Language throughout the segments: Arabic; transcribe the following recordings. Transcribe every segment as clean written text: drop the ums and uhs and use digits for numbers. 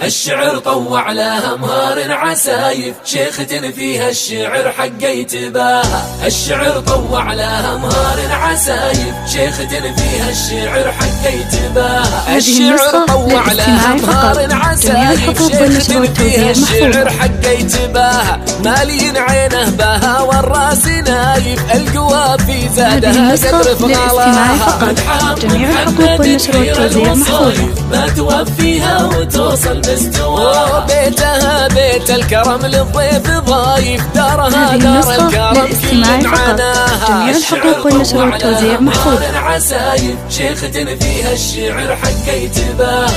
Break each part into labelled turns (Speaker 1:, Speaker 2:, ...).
Speaker 1: الشعر طوع لها مهار عسايف، شيخة فيها الشعر حق يتباهى. الشعر طوع لها مهار عسايف، شيخة فيها الشعر حق يتباهى. الشعر طوع لها مهار عسايف، شيخة فيها الشعر حق يتباهى. مالين عينه بها والراس نايف، القوى في زادها قدر فضلها.
Speaker 2: جميع الحقوق والنشر والتوزيع محفوظة.
Speaker 1: ما توفيها وتوصل باستواها. بيتها بيت الكرم للضيف ضايف، دارها دار الكرم كل عناها.
Speaker 2: جميع الحقوق والنشر والتوزيع محفوظة.
Speaker 1: عسايف، شيخة فيها الشعر حق يتباهى.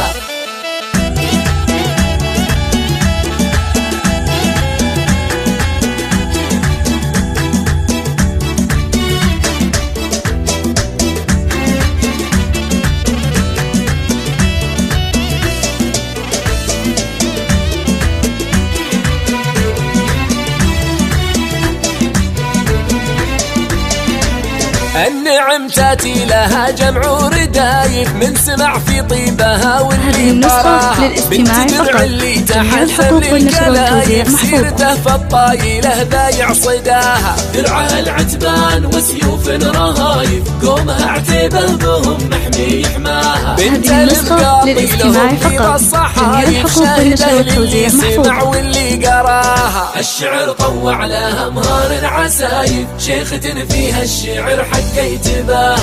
Speaker 1: النعم تاتي لها جمع ردايف، من سمع في طيبها واللي براها. بنت درع اللي تحثر للكلايف، سيرته فالطايله بايع صداها. درعها العتبان وسيوف رهايف، قومها عتيبه بهم محمي يحماها. بنت المقاطي لهم في الصحايف، شاهده للي سمع واللي قراها. الشعر طوع لها مهار عسايف، شيخة فيها الشعر حق يتباهى.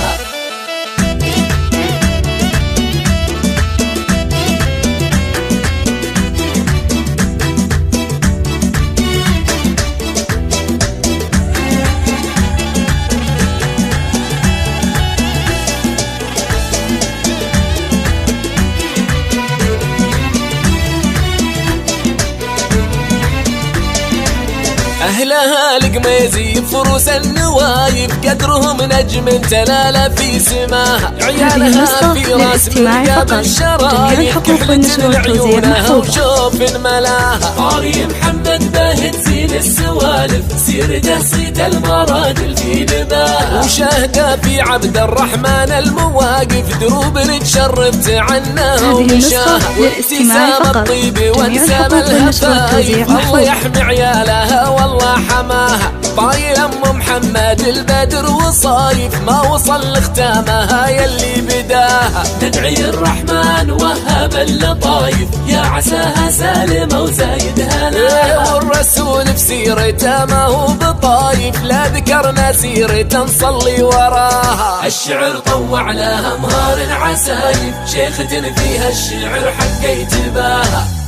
Speaker 1: أهلها القميزي فروس النوايب، قدرهم نجم تلالى في سماها. عيالها في راس مرقاب الشرايب، كحلة لعيونها وشوف ملاها. قاري محمد باهت زين السوالف، سيرته صيد المراجل في نباها. وشاهده في عبد الرحمن المواقف، دروب تشرف تعناها ومشاها. وابتسام الطيب وانسام الهفايف، الله يحمي عيالها والله حماها. طايل ام محمد البدر وصايف، ما وصل لختامها يلي بداها. ندعي الرحمن وهب اللطايف، يا عساها سالمه وزايدها ناها. والرسول في سيرته ما هو بطايف، لا ذكرنا سيرته نصلي وراها. الشعر طوع لها مهار عسايف، شيخة فيها الشعر حق يتباهى.